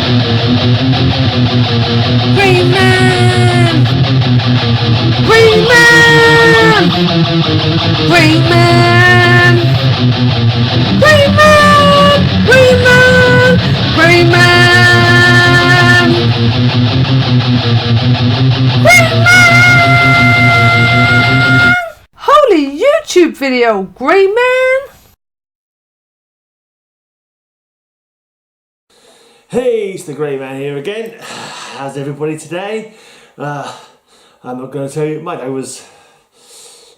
Green Man! Green Man! Green Man! Green Man! Green Man! Green Man! Green Man! Holy YouTube video, Green Man! Hey, it's the Grey Man here again. How's everybody today? I'm not going to tell you, my day was...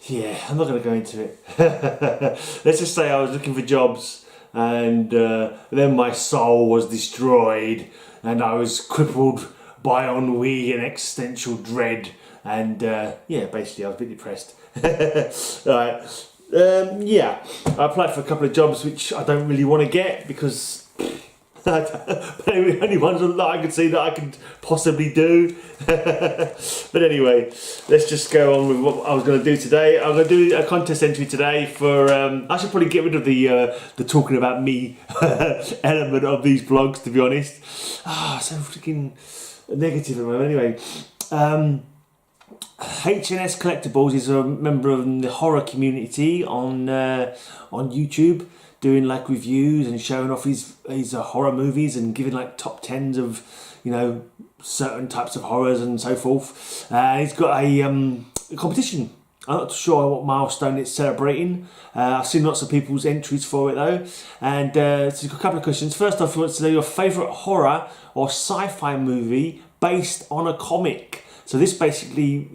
Yeah, I'm not going to go into it. Let's just say I was looking for jobs and then my soul was destroyed and I was crippled by ennui and existential dread and yeah, basically I was a bit depressed. Right. Yeah, I applied for a couple of jobs which I don't really want to get because but the only ones that I could see that I could possibly do. But anyway, let's just go on with what I was going to do today. I'm going to do a contest entry today for. I should probably get rid of the talking about me element of these vlogs. To be honest, so freaking negative at the moment. Anyway. H S Collectibles is a member of the horror community on YouTube, doing like reviews and showing off his horror movies and giving like top 10s of, you know, certain types of horrors and so forth. He's got a competition. I'm not sure what milestone it's celebrating. I've seen lots of people's entries for it though. And so he's got a couple of questions. First off, he wants to know your favourite horror or sci-fi movie based on a comic. So this basically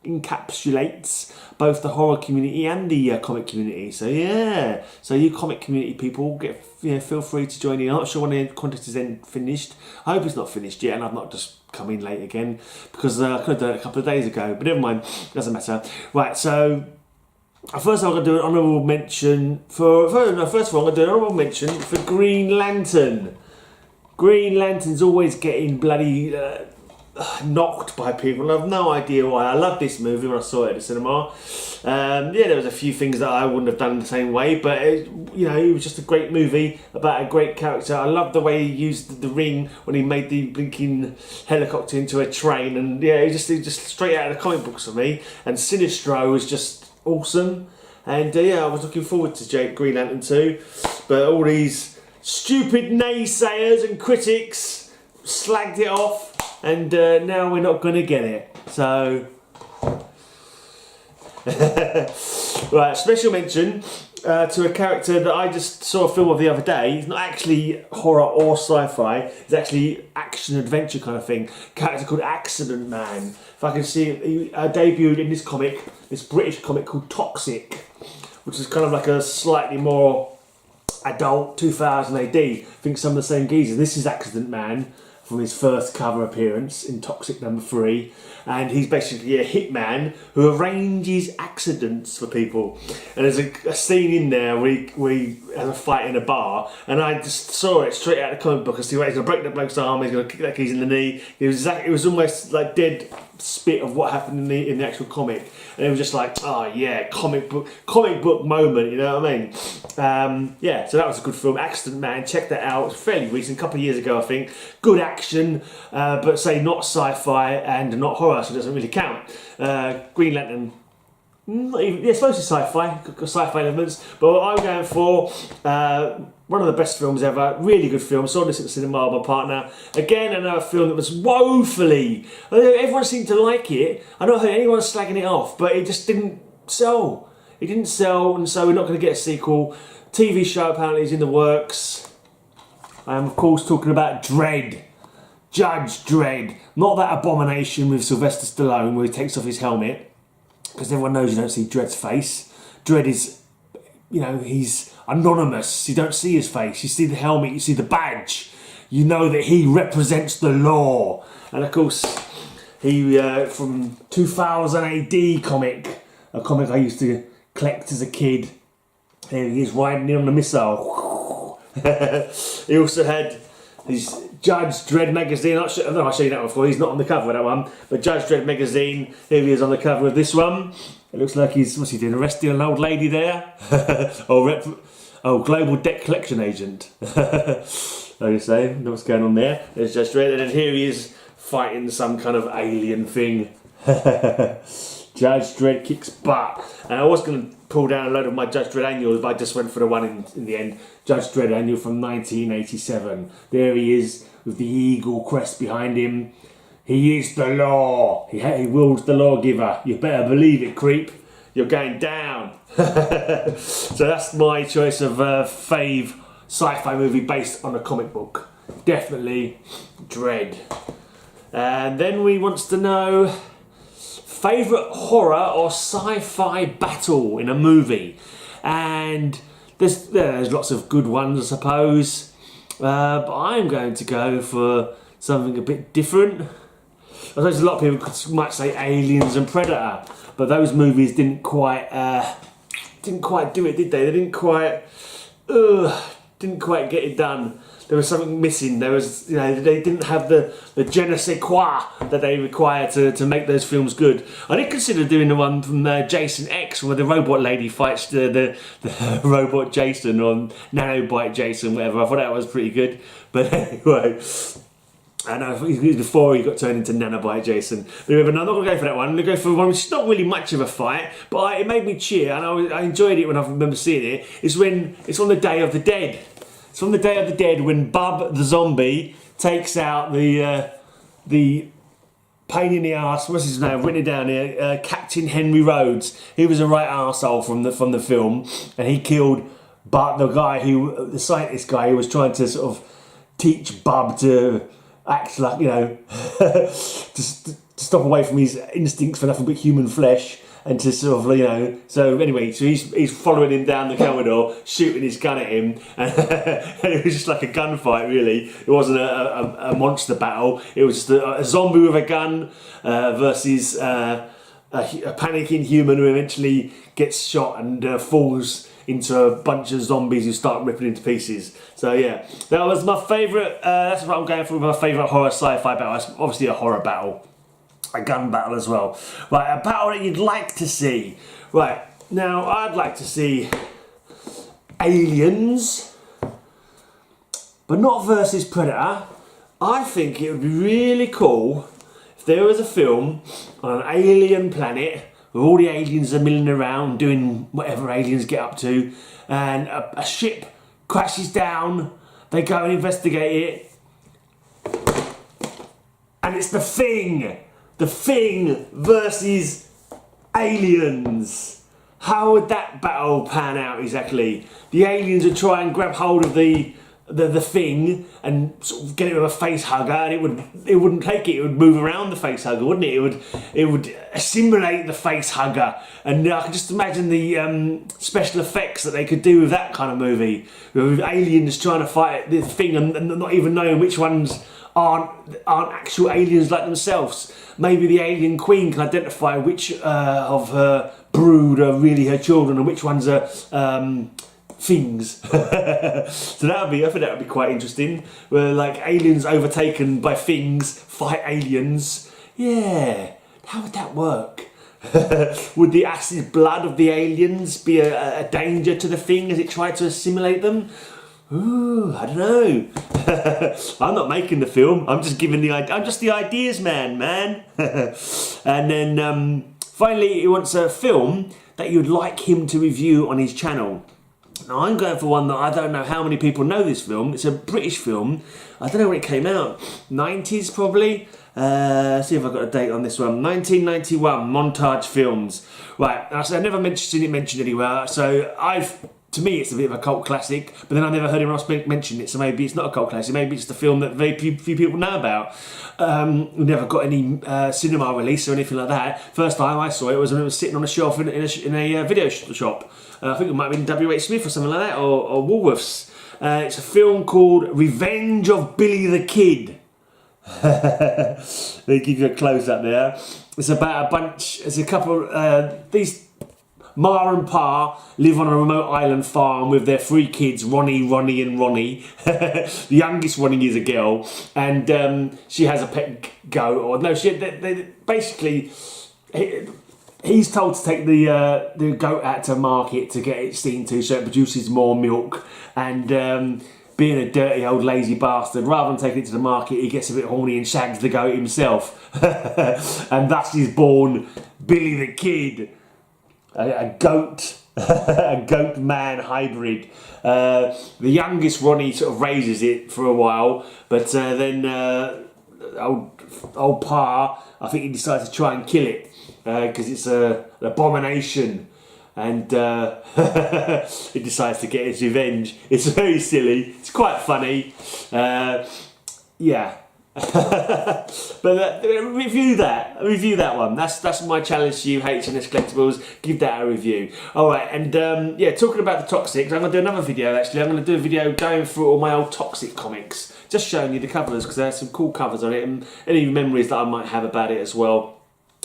encapsulates both the horror community and the comic community. So yeah, so you comic community people, feel free to join in. I'm not sure when the contest is then finished. I hope it's not finished yet, and I've not just come in late again because I could have done it a couple of days ago. But never mind, doesn't matter. Right, so first I'm going to do an honourable mention for. First of all, I'm going to do an honourable mention for Green Lantern. Green Lantern's always getting bloody. Knocked by people, and I've no idea why. I loved this movie when I saw it at the cinema. Yeah, there was a few things that I wouldn't have done the same way, but it was just a great movie about a great character. I loved the way he used the ring when he made the blinking helicopter into a train, and yeah, it just straight out of the comic books for me. And Sinestro was just awesome, and yeah, I was looking forward to Green Lantern 2, but all these stupid naysayers and critics slagged it off. And now we're not going to get it. So, right, special mention to a character that I just saw a film of the other day. He's not actually horror or sci-fi. It's actually action-adventure kind of thing. A character called Accident Man. If I can see it, he debuted in this comic, this British comic called Toxic, which is kind of like a slightly more adult 2000 AD. I think some of the same geezers. This is Accident Man from his first cover appearance in Toxic #3, and he's basically a hitman who arranges accidents for people. And there's a scene in there where he has a fight in a bar, and I just saw it straight out of the comic book. I see, right, he's gonna break that bloke's arm, he's gonna kick that geezer in the knee. It was almost like dead spit of what happened in the actual comic, and it was just like, oh yeah, comic book moment, you know what I mean? Yeah, so that was a good film, Accident Man. Check that out. It's fairly recent, a couple of years ago I think. Good action, but say not sci-fi and not horror, so it doesn't really count. Green Lantern, not even, yeah, it's mostly sci-fi, got sci-fi elements, but what I'm going for, one of the best films ever, really good film. Saw this at the cinema with my partner. Again, another film that was woefully, everyone seemed to like it. I don't heard anyone slagging it off, but it just didn't sell. It didn't sell, and so we're not going to get a sequel. TV show apparently is in the works. I am of course talking about Dredd. Judge Dredd. Not that abomination with Sylvester Stallone where he takes off his helmet, because everyone knows you don't see Dredd's face. Dredd is, he's anonymous. You don't see his face. You see the helmet, you see the badge. You know that he represents the law. And of course, he, from 2000 AD comic, a comic I used to collect as a kid. There he is riding in on a missile. He also had his Judge Dredd magazine. I'll show you that one before. He's not on the cover of that one, but Judge Dredd magazine. Here he is on the cover of this one. It looks like what's he doing? Arresting an old lady there? Oh, Global Debt Collection Agent. Like you say, know what's going on there. There's Judge Dredd, and then here he is fighting some kind of alien thing. Judge Dredd kicks butt. And I was going to pull down a load of my Judge Dredd annuals, but I just went for the one in the end. Judge Dredd annual from 1987. There he is with the eagle crest behind him. He is the law. He wields the lawgiver. You better believe it, creep. You're going down. So that's my choice of fave sci-fi movie based on a comic book. Definitely Dredd. And then we wants to know favourite horror or sci-fi battle in a movie. And there's lots of good ones, I suppose. But I'm going to go for something a bit different. I suppose a lot of people might say Aliens and Predator, but those movies didn't quite do it, did they? They didn't quite get it done. There was something missing. There was, they didn't have the je ne sais quoi that they require to make those films good. I did consider doing the one from Jason X, where the robot lady fights the robot Jason, or nanobite Jason, whatever. I thought that was pretty good. But anyway, I know before he got turned into nanobite Jason. But I'm not going to go for that one. I'm going to go for one which is not really much of a fight, but it made me cheer, and I enjoyed it when I remember seeing it. It's when it's on the Day of the Dead. It's from the Day of the Dead when Bub the zombie takes out the pain in the arse. What's his name? I've written it down here. Captain Henry Rhodes. He was a right arsehole from the film, and he killed Bub, the scientist guy who was trying to sort of teach Bub to act like, to stop away from his instincts for nothing but human flesh. And to sort of, so anyway, so he's following him down the corridor, shooting his gun at him, and it was just like a gunfight, really. It wasn't a monster battle. It was just a zombie with a gun versus a panicking human who eventually gets shot and falls into a bunch of zombies who start ripping into pieces. So yeah, that was my favourite. That's what I'm going for. My favourite horror sci-fi battle. It's obviously a horror battle. A gun battle as well. Right, a battle that you'd like to see. Right, now I'd like to see Aliens, but not versus Predator. I think it would be really cool if there was a film on an alien planet where all the aliens are milling around doing whatever aliens get up to, and a ship crashes down, they go and investigate it, and it's The Thing! The Thing versus Aliens. How would that battle pan out exactly? The aliens would try and grab hold of the Thing and sort of get it with a face hugger, and it wouldn't take it. It would move around the face hugger, wouldn't it? It would assimilate the face hugger, and I can just imagine the special effects that they could do with that kind of movie, with aliens trying to fight the Thing and not even knowing which ones aren't actual aliens like themselves. Maybe the alien queen can identify which of her brood are really her children and which ones are things. So I think that would be quite interesting. Where like aliens overtaken by things fight aliens. Yeah, how would that work? Would the acid blood of the aliens be a danger to the Thing as it tried to assimilate them? Ooh, I don't know. I'm not making the film. I'm just giving I'm just the ideas man. And then finally, he wants a film that you'd like him to review on his channel. Now I'm going for one that I don't know how many people know this film. It's a British film. I don't know when it came out. 90s probably. See if I've got a date on this one. 1991, Montage Films. Right, I never seen it mentioned anywhere. So to me, it's a bit of a cult classic, but then I never heard anyone else mention it, so maybe it's not a cult classic, maybe it's the film that very few people know about. We never got any cinema release or anything like that. First time I saw it was when it was sitting on a shelf in a video shop. I think it might have been WH Smith or something like that, or Woolworths. It's a film called Revenge of Billy the Kid. They give you a close up there. It's about it's a couple, these Ma and Pa live on a remote island farm with their 3 kids, Ronnie, and Ronnie. The youngest Ronnie is a girl, and she has a pet goat. Or no, basically he's told to take the goat out to market to get it seen to, so it produces more milk. And being a dirty old lazy bastard, rather than taking it to the market, he gets a bit horny and shags the goat himself. And thus is born Billy the Kid, a goat, a goat man hybrid. The youngest Ronnie sort of raises it for a while, but then old Pa, I think he decides to try and kill it because it's an abomination. And he decides to get his revenge. It's very silly. It's quite funny. Yeah. But review that one. That's my challenge to you, H S Collectibles. Give that a review. All right, and yeah, talking about the Toxics, I'm gonna do another video. Actually, I'm gonna do a video going through all my old Toxic comics, just showing you the covers because there's some cool covers on it and any memories that I might have about it as well.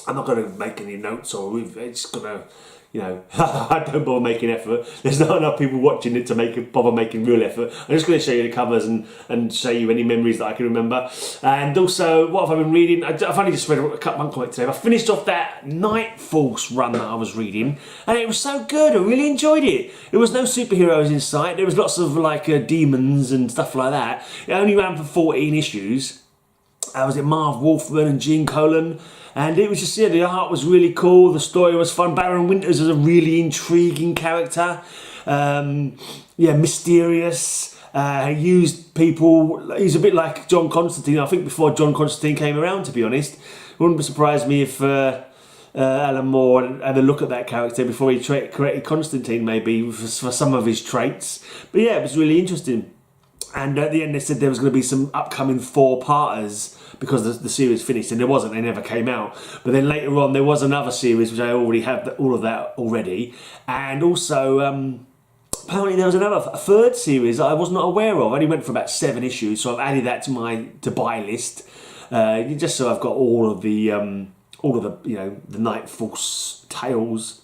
I'm not gonna make any notes or it's gonna. You know, I don't bother making effort. There's not enough people watching it to bother making real effort. I'm just going to show you the covers and show you any memories that I can remember. And also, what have I been reading? I've only just read one comic today. I finished off that Night Force run that I was reading, and it was so good. I really enjoyed it. There was no superheroes in sight. There was lots of like demons and stuff like that. It only ran for 14 issues. Was it Marv Wolfman and Gene Colan? And it was just, yeah, the art was really cool, the story was fun. Baron Winters is a really intriguing character. Yeah, mysterious. He used people, he's a bit like John Constantine, I think before John Constantine came around, to be honest. It wouldn't surprise me if Alan Moore had a look at that character before he created Constantine, maybe, for some of his traits. But yeah, it was really interesting. And at the end they said there was going to be some upcoming 4-parters because the series finished, and there wasn't, they never came out. But then later on there was another series which I already have all of that already, and also apparently there was a third series that I was not aware of. I only went for about 7 issues, so I've added that to my to-buy list, just so I've got all of the you know, the Night Force tales.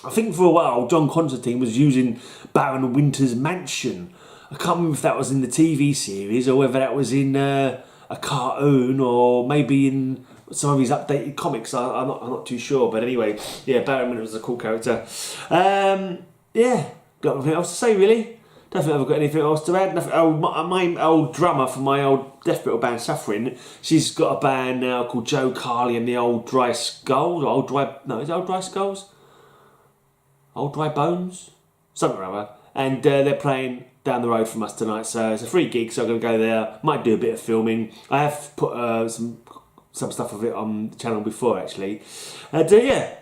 I think for a while John Constantine was using Baron Winter's mansion. I can't remember if that was in the TV series or whether that was in a cartoon or maybe in some of his updated comics. I'm not too sure. But anyway, yeah, Baron Winter was a cool character. Yeah, got nothing else to say really. Don't think I've got anything else to add. Nothing. Oh, my old drummer from my old death metal band Suffering, she's got a band now called Joe Carley and the Old Dry Skulls. Is it Old Dry Skulls? Old Dry Bones? Something or other. And they're playing down the road from us tonight, so it's a free gig, so I'm going to go there. Might do a bit of filming. I have put some stuff of it on the channel before, actually. Yeah,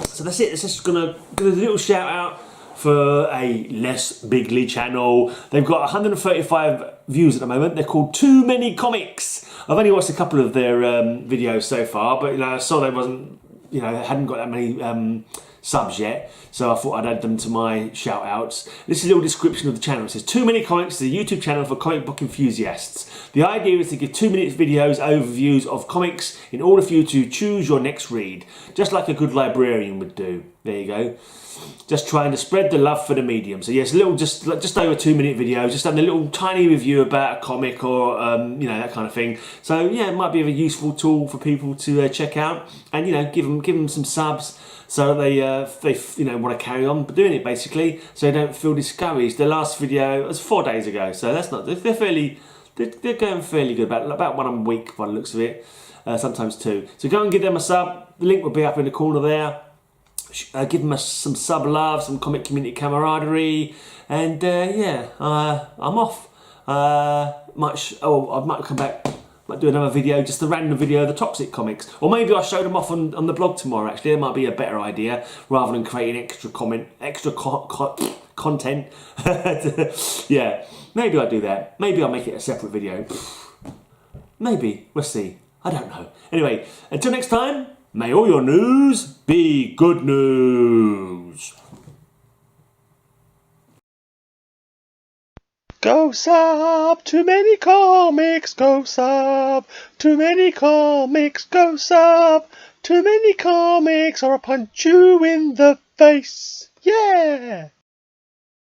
so that's it. It's just going to do a little shout out for a less bigly channel. They've got 135 views at the moment. They're called Too Many Comics. I've only watched a couple of their videos so far, but you know, I saw they hadn't got that many subs yet, so I thought I'd add them to my shout outs. This is a little description of the channel. It says Too Many Comics is a YouTube channel for comic book enthusiasts. The idea is to give 2-minute videos, overviews of comics in order for you to choose your next read, just like a good librarian would do. There you go. Just trying to spread the love for the medium. So yes, a little just over 2-minute video, just having a little tiny review about a comic or you know, that kind of thing. So yeah, it might be a useful tool for people to check out, and you know, give them some subs so that they you know, want to carry on doing it basically, so they don't feel discouraged. The last video was 4 days ago, so that's not, they're going fairly good, about 1 a week by the looks of it, sometimes 2. So go and give them a sub. The link will be up in the corner there. Give them some sub love, some comic community camaraderie, and yeah, I'm off. I might come back, might do another video, just a random video of the Toxic comics, or maybe I'll show them off on the blog tomorrow. Actually, it might be a better idea rather than creating extra content. Yeah, maybe I'll do that. Maybe I'll make it a separate video. Maybe, we'll see. I don't know. Anyway, until next time. May all your news be good news. Go sub, Too Many Comics, go sub, Too Many Comics, go sub, Too Many Comics or I'll punch you in the face. Yeah!